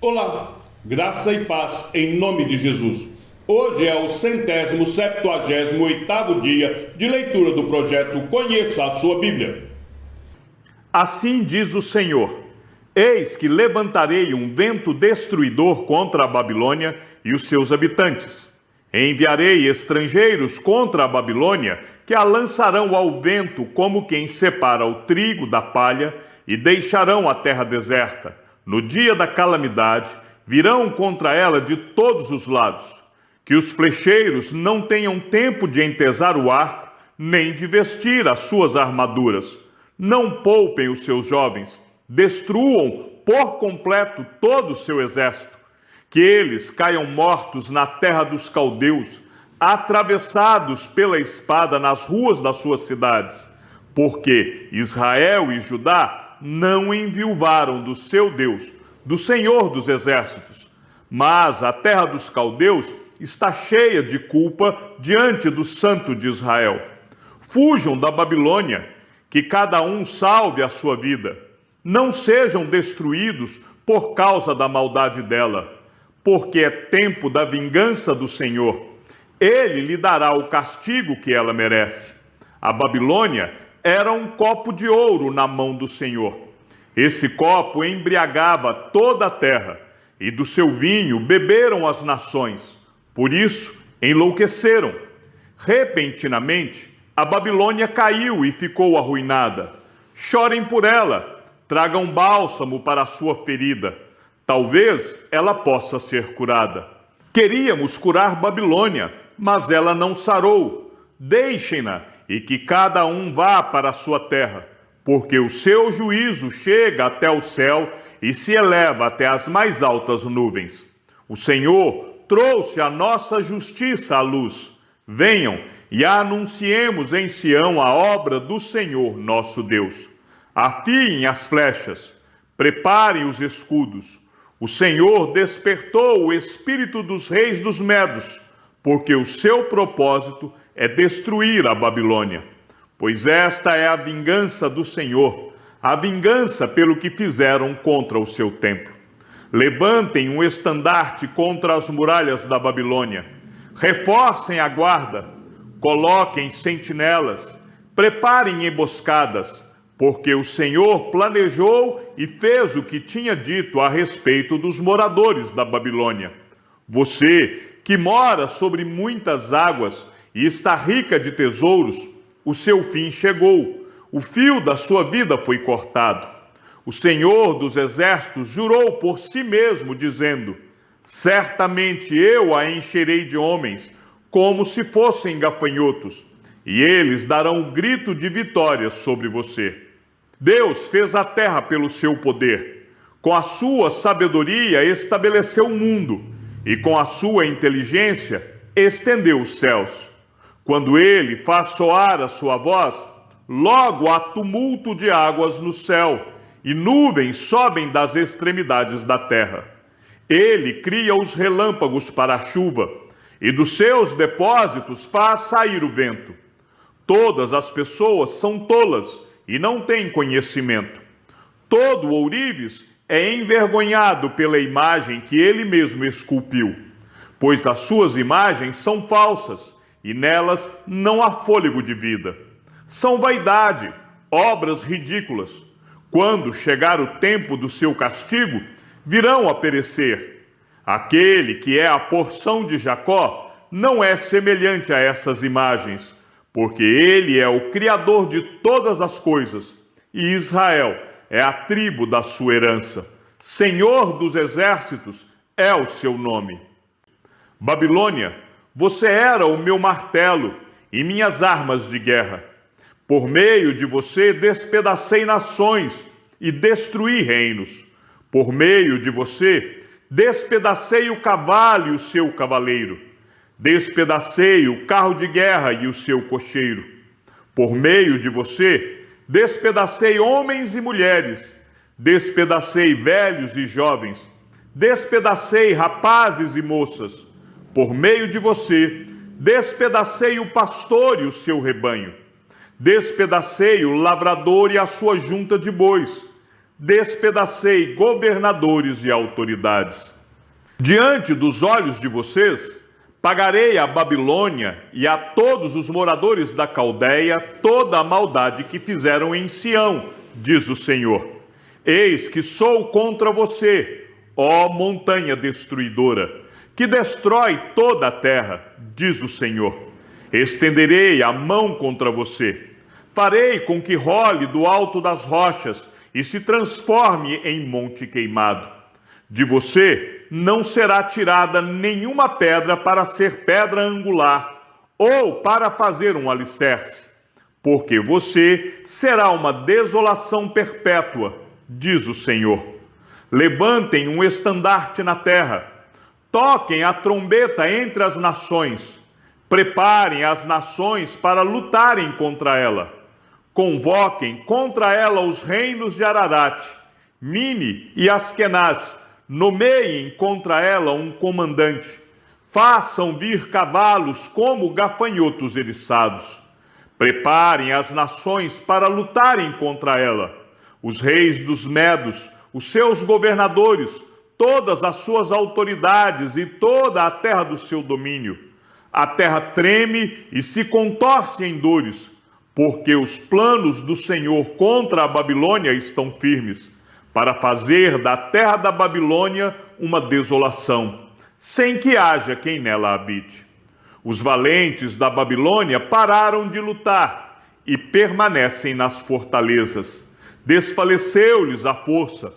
Olá, graça e paz em nome de Jesus. Hoje é o 178º dia de leitura do projeto Conheça a Sua Bíblia. Assim diz o Senhor: eis que levantarei um vento destruidor contra a Babilônia e os seus habitantes. Enviarei estrangeiros contra a Babilônia, que a lançarão ao vento como quem separa o trigo da palha, e deixarão a terra deserta. No dia da calamidade, virão contra ela de todos os lados. Que os flecheiros não tenham tempo de entesar o arco, nem de vestir as suas armaduras. Não poupem os seus jovens, destruam por completo todo o seu exército. Que eles caiam mortos na terra dos caldeus, atravessados pela espada nas ruas das suas cidades. Porque Israel e Judá não enviuvaram do seu Deus, do Senhor dos exércitos. Mas a terra dos caldeus está cheia de culpa diante do Santo de Israel. Fujam da Babilônia, que cada um salve a sua vida. Não sejam destruídos por causa da maldade dela, porque é tempo da vingança do Senhor. Ele lhe dará o castigo que ela merece. A Babilônia era um copo de ouro na mão do Senhor. Esse copo embriagava toda a terra, e do seu vinho beberam as nações. Por isso, enlouqueceram. Repentinamente, a Babilônia caiu e ficou arruinada. Chorem por ela, tragam bálsamo para a sua ferida. Talvez ela possa ser curada. Queríamos curar Babilônia, mas ela não sarou. Deixem-na e que cada um vá para a sua terra, porque o seu juízo chega até o céu e se eleva até as mais altas nuvens. O Senhor trouxe a nossa justiça à luz. Venham e anunciemos em Sião a obra do Senhor nosso Deus. Afiem as flechas, preparem os escudos. O Senhor despertou o espírito dos reis dos medos, porque o seu propósito é destruir a Babilônia. Pois esta é a vingança do Senhor, a vingança pelo que fizeram contra o seu templo. Levantem um estandarte contra as muralhas da Babilônia. Reforcem a guarda, coloquem sentinelas, preparem emboscadas, porque o Senhor planejou e fez o que tinha dito a respeito dos moradores da Babilônia. Você, que mora sobre muitas águas e está rica de tesouros, o seu fim chegou, o fio da sua vida foi cortado. O Senhor dos exércitos jurou por si mesmo, dizendo: certamente eu a encherei de homens, como se fossem gafanhotos, e eles darão um grito de vitória sobre você. Deus fez a terra pelo seu poder. Com a sua sabedoria estabeleceu o mundo, e com a sua inteligência estendeu os céus. Quando ele faz soar a sua voz, logo há tumulto de águas no céu, e nuvens sobem das extremidades da terra. Ele cria os relâmpagos para a chuva, e dos seus depósitos faz sair o vento. Todas as pessoas são tolas e não têm conhecimento. Todo ourives é envergonhado pela imagem que ele mesmo esculpiu, pois as suas imagens são falsas, e nelas não há fôlego de vida. São vaidade, obras ridículas. Quando chegar o tempo do seu castigo, virão a perecer. Aquele que é a porção de Jacó não é semelhante a essas imagens, porque ele é o Criador de todas as coisas, e Israel é a tribo da sua herança. Senhor dos exércitos é o seu nome. Babilônia, você era o meu martelo e minhas armas de guerra. Por meio de você despedacei nações e destruí reinos. Por meio de você despedacei o cavalo e o seu cavaleiro. Despedacei o carro de guerra e o seu cocheiro. Por meio de você despedacei homens e mulheres. Despedacei velhos e jovens. Despedacei rapazes e moças. Por meio de você, despedacei o pastor e o seu rebanho. Despedacei o lavrador e a sua junta de bois. despedacei governadores e autoridades. Diante dos olhos de vocês, pagarei à Babilônia e a todos os moradores da Caldeia toda a maldade que fizeram em Sião, diz o Senhor. Eis que sou contra você, ó montanha destruidora, que destrói toda a terra, diz o Senhor. Estenderei a mão contra você. Farei com que role do alto das rochas e se transforme em monte queimado. De você não será tirada nenhuma pedra para ser pedra angular ou para fazer um alicerce, porque você será uma desolação perpétua, diz o Senhor. Levantem um estandarte na terra, toquem a trombeta entre as nações, preparem as nações para lutarem contra ela. Convoquem contra ela os reinos de Ararat, Mini e Askenaz, nomeiem contra ela um comandante. Façam vir cavalos como gafanhotos eriçados. Preparem as nações para lutarem contra ela. Os reis dos Medos, os seus governadores, todas as suas autoridades e toda a terra do seu domínio. A terra treme e se contorce em dores, porque os planos do Senhor contra a Babilônia estão firmes, para fazer da terra da Babilônia uma desolação, sem que haja quem nela habite. Os valentes da Babilônia pararam de lutar e permanecem nas fortalezas. Desfaleceu-lhes a força,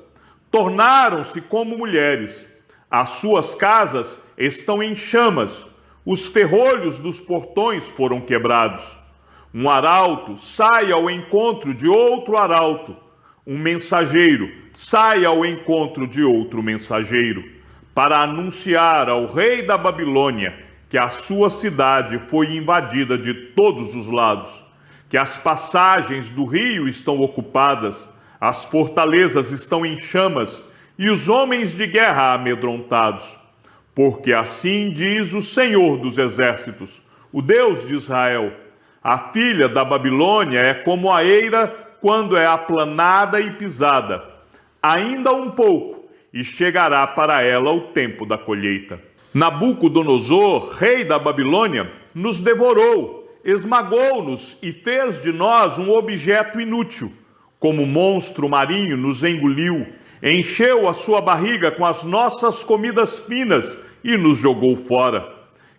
tornaram-se como mulheres. As suas casas estão em chamas, os ferrolhos dos portões foram quebrados. Um arauto sai ao encontro de outro arauto. Um mensageiro sai ao encontro de outro mensageiro, para anunciar ao rei da Babilônia que a sua cidade foi invadida de todos os lados, que as passagens do rio estão ocupadas, as fortalezas estão em chamas e os homens de guerra amedrontados. Porque assim diz o Senhor dos Exércitos, o Deus de Israel: a filha da Babilônia é como a eira quando é aplanada e pisada. Ainda um pouco, e chegará para ela o tempo da colheita. Nabucodonosor, rei da Babilônia, nos devorou, esmagou-nos e fez de nós um objeto inútil. Como monstro marinho nos engoliu, encheu a sua barriga com as nossas comidas finas e nos jogou fora.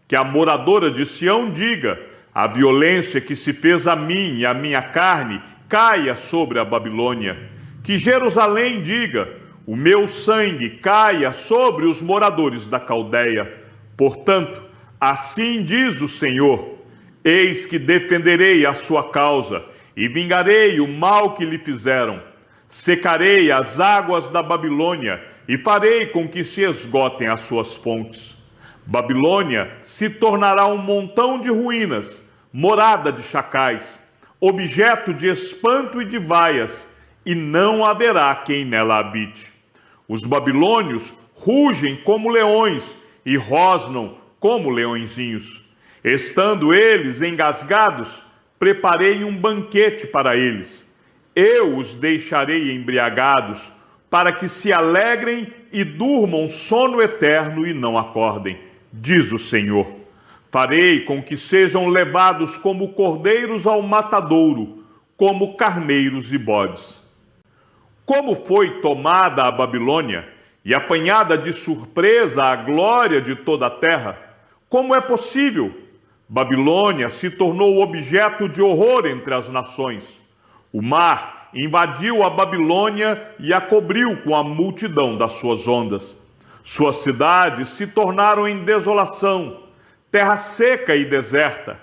Que a moradora de Sião diga: a violência que se fez a mim e a minha carne caia sobre a Babilônia. Que Jerusalém diga: o meu sangue caia sobre os moradores da Caldeia. Portanto, assim diz o Senhor: eis que defenderei a sua causa e vingarei o mal que lhe fizeram. Secarei as águas da Babilônia e farei com que se esgotem as suas fontes. Babilônia se tornará um montão de ruínas, morada de chacais, objeto de espanto e de vaias, e não haverá quem nela habite. Os babilônios rugem como leões e rosnam como leõezinhos. Estando eles engasgados, preparei um banquete para eles. Eu os deixarei embriagados, para que se alegrem e durmam sono eterno e não acordem, diz o Senhor. Farei com que sejam levados como cordeiros ao matadouro, como carneiros e bodes. Como foi tomada a Babilônia e apanhada de surpresa a glória de toda a terra? Como é possível? Babilônia se tornou objeto de horror entre as nações. O mar invadiu a Babilônia e a cobriu com a multidão das suas ondas. Suas cidades se tornaram em desolação, terra seca e deserta,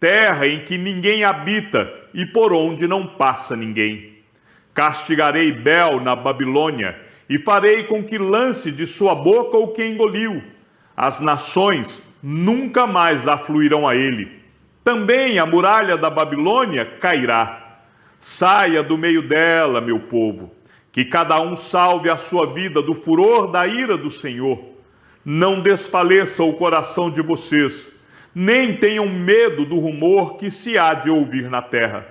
terra em que ninguém habita e por onde não passa ninguém. Castigarei Bel na Babilônia e farei com que lance de sua boca o que engoliu. As nações nunca mais afluirão a ele. Também a muralha da Babilônia cairá. Saia do meio dela, meu povo, que cada um salve a sua vida do furor da ira do Senhor. Não desfaleça o coração de vocês, nem tenham medo do rumor que se há de ouvir na terra.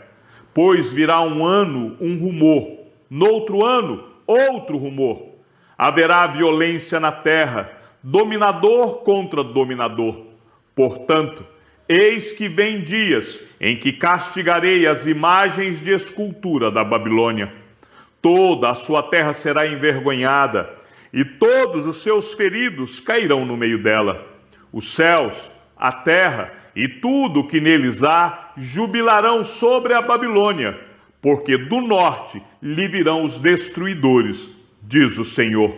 Pois virá um ano, um rumor, noutro ano, outro rumor. Haverá violência na terra, dominador contra dominador. Portanto, eis que vem dias em que castigarei as imagens de escultura da Babilônia. Toda a sua terra será envergonhada, e todos os seus feridos cairão no meio dela. Os céus, a terra e tudo o que neles há jubilarão sobre a Babilônia, porque do norte lhe virão os destruidores, diz o Senhor.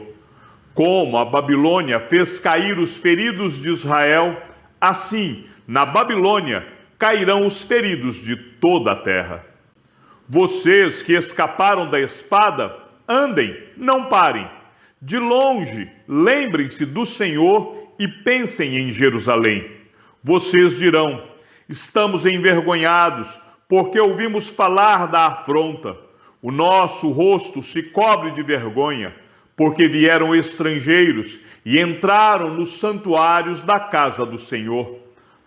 Como a Babilônia fez cair os feridos de Israel, assim na Babilônia cairão os feridos de toda a terra. Vocês que escaparam da espada, andem, não parem. De longe, lembrem-se do Senhor e pensem em Jerusalém. Vocês dirão: estamos envergonhados, porque ouvimos falar da afronta. O nosso rosto se cobre de vergonha, porque vieram estrangeiros e entraram nos santuários da casa do Senhor.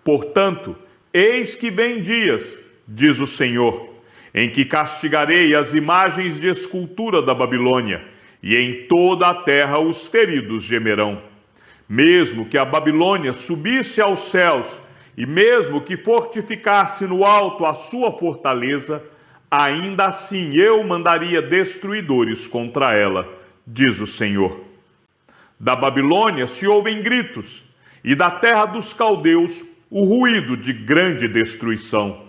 Portanto, eis que vem dias, diz o Senhor, em que castigarei as imagens de escultura da Babilônia, e em toda a terra os feridos gemerão. Mesmo que a Babilônia subisse aos céus, e mesmo que fortificasse no alto a sua fortaleza, ainda assim eu mandaria destruidores contra ela, diz o Senhor. Da Babilônia se ouvem gritos, e da terra dos caldeus o ruído de grande destruição.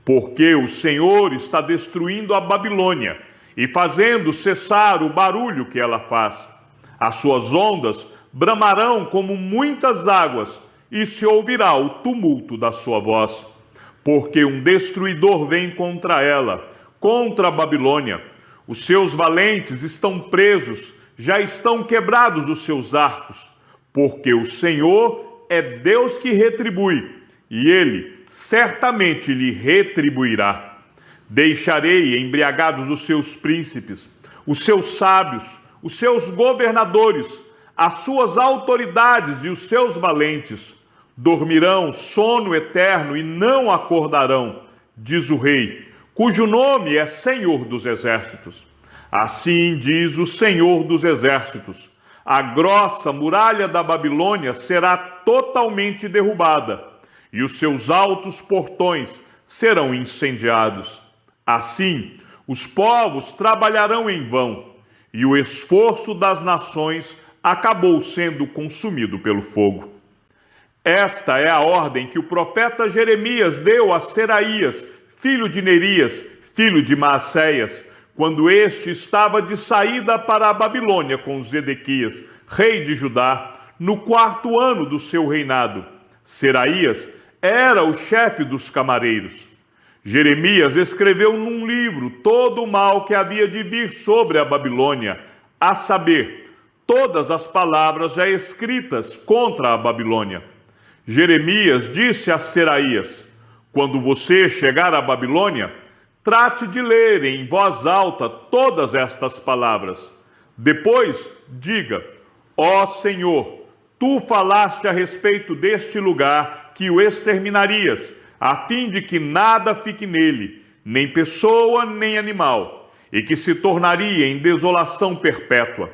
Porque o Senhor está destruindo a Babilônia e fazendo cessar o barulho que ela faz. As suas ondas bramarão como muitas águas, e se ouvirá o tumulto da sua voz. Porque um destruidor vem contra ela, contra a Babilônia. Os seus valentes estão presos, já estão quebrados os seus arcos. Porque o Senhor é Deus que retribui, e Ele certamente lhe retribuirá. Deixarei embriagados os seus príncipes, os seus sábios, os seus governadores, as suas autoridades e os seus valentes. Dormirão sono eterno e não acordarão, diz o Rei, cujo nome é Senhor dos Exércitos. Assim diz o Senhor dos Exércitos: a grossa muralha da Babilônia será totalmente derrubada, e os seus altos portões serão incendiados. Assim, os povos trabalharão em vão, e o esforço das nações acabou sendo consumido pelo fogo. Esta é a ordem que o profeta Jeremias deu a Seraías, filho de Nerias, filho de Maacéias, quando este estava de saída para a Babilônia com Zedequias, rei de Judá, no 4º ano do seu reinado. Seraías era o chefe dos camareiros. Jeremias escreveu num livro todo o mal que havia de vir sobre a Babilônia, a saber, todas as palavras já escritas contra a Babilônia. Jeremias disse a Seraías: quando você chegar à Babilônia, trate de ler em voz alta todas estas palavras. Depois, diga: ó Senhor, tu falaste a respeito deste lugar que o exterminarias, a fim de que nada fique nele, nem pessoa, nem animal, e que se tornaria em desolação perpétua.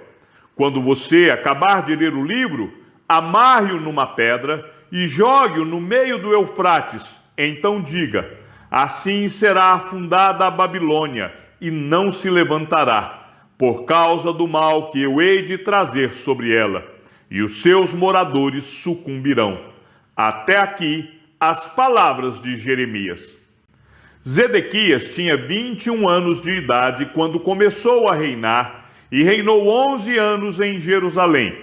Quando você acabar de ler o livro, amarre-o numa pedra e jogue-o no meio do Eufrates. Então diga: assim será afundada a Babilônia, e não se levantará, por causa do mal que eu hei de trazer sobre ela, e os seus moradores sucumbirão. Até aqui as palavras de Jeremias. Zedequias tinha 21 anos de idade quando começou a reinar, e reinou 11 anos em Jerusalém.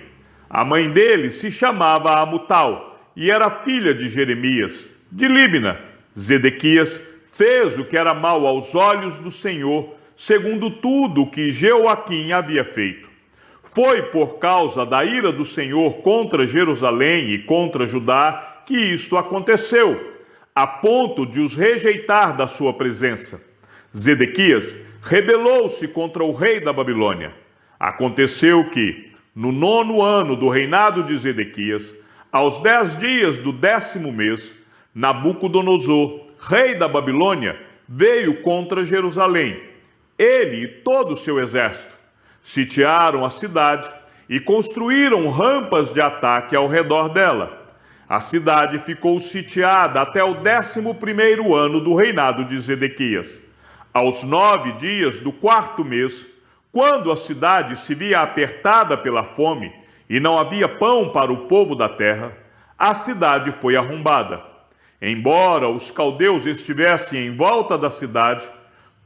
A mãe dele se chamava Amutal, e era filha de Jeremias, de Líbna. Zedequias fez o que era mal aos olhos do Senhor, segundo tudo o que Jeoaquim havia feito. Foi por causa da ira do Senhor contra Jerusalém e contra Judá que isto aconteceu, a ponto de os rejeitar da sua presença. Zedequias rebelou-se contra o rei da Babilônia. Aconteceu que, no 9º ano do reinado de Zedequias, aos 10 dias do 10º mês, Nabucodonosor, rei da Babilônia, veio contra Jerusalém. ele e todo o seu exército. Sitiaram a cidade e construíram rampas de ataque ao redor dela. A cidade ficou sitiada até o 11º ano do reinado de Zedequias. Aos 9 dias do 4º mês, quando a cidade se via apertada pela fome e não havia pão para o povo da terra, a cidade foi arrombada. Embora os caldeus estivessem em volta da cidade,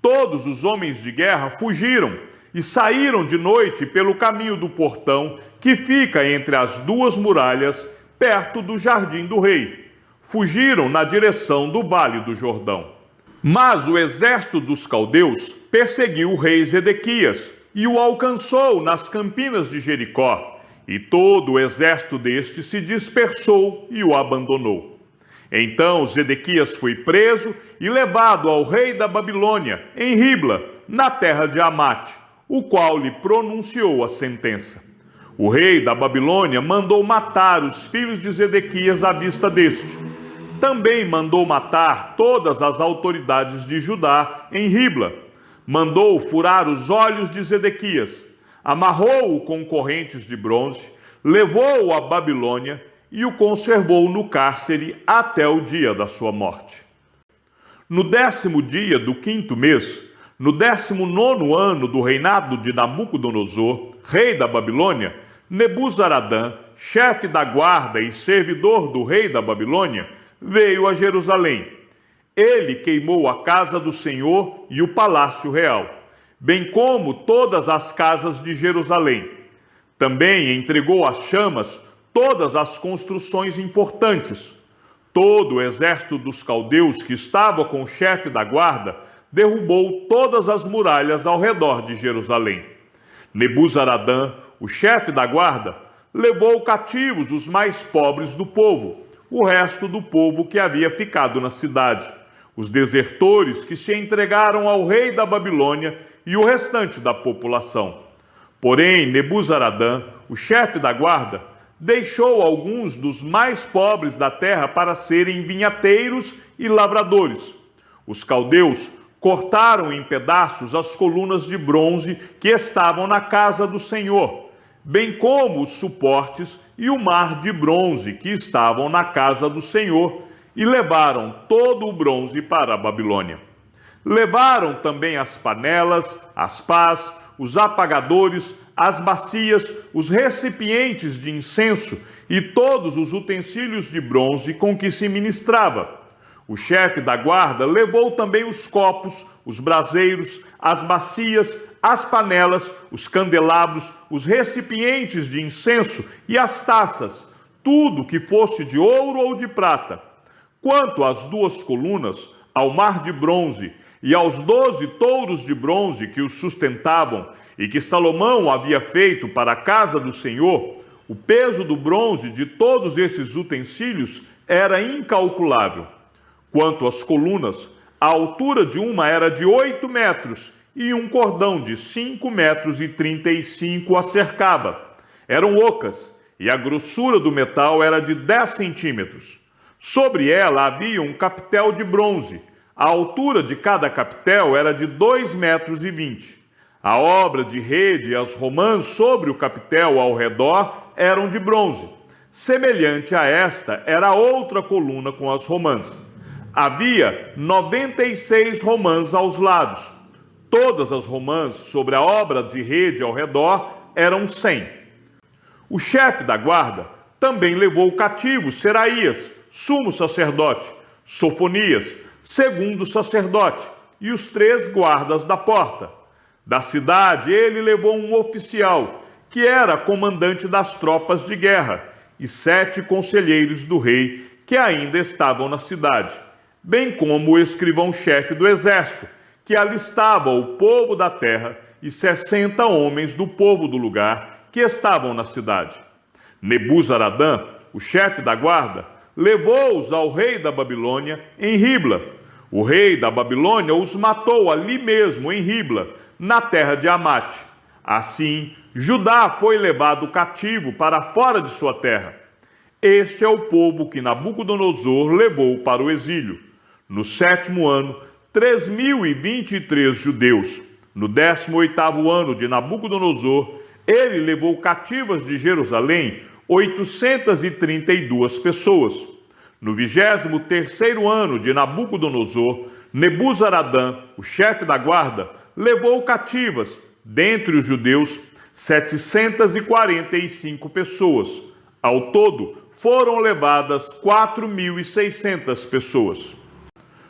todos os homens de guerra fugiram e saíram de noite pelo caminho do portão que fica entre as duas muralhas, perto do jardim do rei. Fugiram na direção do Vale do Jordão. Mas o exército dos caldeus perseguiu o rei Zedequias e o alcançou nas campinas de Jericó, e todo o exército deste se dispersou e o abandonou. Então Zedequias foi preso e levado ao rei da Babilônia, em Ribla, na terra de Amate, o qual lhe pronunciou a sentença. O rei da Babilônia mandou matar os filhos de Zedequias à vista deste. Também mandou matar todas as autoridades de Judá em Ribla. Mandou furar os olhos de Zedequias, amarrou-o com correntes de bronze, levou-o à Babilônia e o conservou no cárcere até o dia da sua morte. No 10º dia do 5º mês, no 19º ano do reinado de Nabucodonosor, rei da Babilônia, Nebuzaradã, chefe da guarda e servidor do rei da Babilônia, veio a Jerusalém. Ele queimou a casa do Senhor e o palácio real, bem como todas as casas de Jerusalém. Também entregou às chamas todas as construções importantes. Todo o exército dos caldeus que estava com o chefe da guarda derrubou todas as muralhas ao redor de Jerusalém. Nebuzaradã, o chefe da guarda, levou cativos os mais pobres do povo, o resto do povo que havia ficado na cidade, os desertores que se entregaram ao rei da Babilônia e o restante da população. Porém, Nebuzaradã, o chefe da guarda, deixou alguns dos mais pobres da terra para serem vinhateiros e lavradores. Os caldeus cortaram em pedaços as colunas de bronze que estavam na casa do Senhor, bem como os suportes e o mar de bronze que estavam na casa do Senhor, e levaram todo o bronze para a Babilônia. Levaram também as panelas, as pás, os apagadores, as bacias, os recipientes de incenso e todos os utensílios de bronze com que se ministrava. O chefe da guarda levou também os copos, os braseiros, as bacias, as panelas, os candelabros, os recipientes de incenso e as taças, tudo que fosse de ouro ou de prata. Quanto às 2 colunas, ao mar de bronze e aos 12 touros de bronze que os sustentavam e que Salomão havia feito para a casa do Senhor, o peso do bronze de todos esses utensílios era incalculável. Quanto às colunas, a altura de uma era de 8 metros e um cordão de 5,35 metros a cercava. Eram ocas e a grossura do metal era de 10 centímetros. Sobre ela havia um capitel de bronze. A altura de cada capitel era de 2,20 metros. A obra de rede e as romãs sobre o capitel ao redor eram de bronze. Semelhante a esta era outra coluna com as romãs. Havia 96 romãs aos lados. Todas as romãs sobre a obra de rede ao redor eram 100. O chefe da guarda também levou cativo Seraías, sumo sacerdote, Sofonias, segundo sacerdote, e os 3 guardas da porta. Da cidade ele levou um oficial, que era comandante das tropas de guerra, e 7 conselheiros do rei, que ainda estavam na cidade, bem como o escrivão-chefe do exército, que alistava o povo da terra, e 60 homens do povo do lugar, que estavam na cidade. Nebuzaradã, o chefe da guarda, levou-os ao rei da Babilônia em Ribla. O rei da Babilônia os matou ali mesmo em Ribla, na terra de Amate. Assim, Judá foi levado cativo para fora de sua terra. Este é o povo que Nabucodonosor levou para o exílio. No 7º ano, 3.023 judeus, No 18º ano de Nabucodonosor, ele levou cativas de Jerusalém 832 pessoas. No 23º ano de Nabucodonosor, Nebuzaradã, o chefe da guarda, levou cativas, dentre os judeus, 745 pessoas. Ao todo, foram levadas 4.600 pessoas.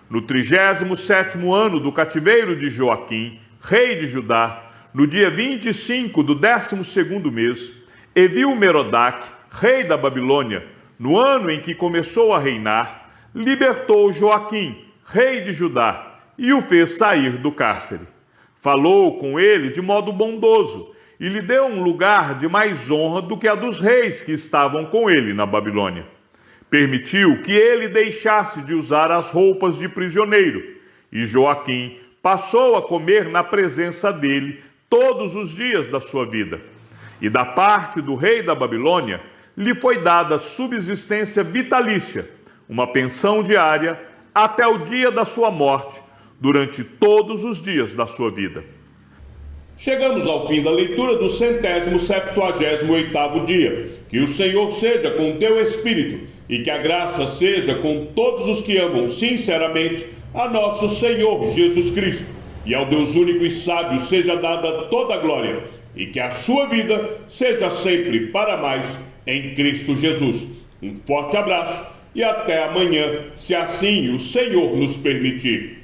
No 37º ano do cativeiro de Joaquim, rei de Judá, no dia 25 do 12º mês, Evil-Merodach, rei da Babilônia, no ano em que começou a reinar, libertou Joaquim, rei de Judá, e o fez sair do cárcere. Falou com ele de modo bondoso e lhe deu um lugar de mais honra do que a dos reis que estavam com ele na Babilônia. Permitiu que ele deixasse de usar as roupas de prisioneiro, e Joaquim passou a comer na presença dele todos os dias da sua vida. E da parte do rei da Babilônia lhe foi dada subsistência vitalícia, uma pensão diária, até o dia da sua morte, durante todos os dias da sua vida. Chegamos ao fim da leitura do 178º dia. Que o Senhor seja com o teu espírito e que a graça seja com todos os que amam sinceramente a nosso Senhor Jesus Cristo. E ao Deus único e sábio seja dada toda a glória e que a sua vida seja sempre para mais em Cristo Jesus. Um forte abraço e até amanhã, se assim o Senhor nos permitir.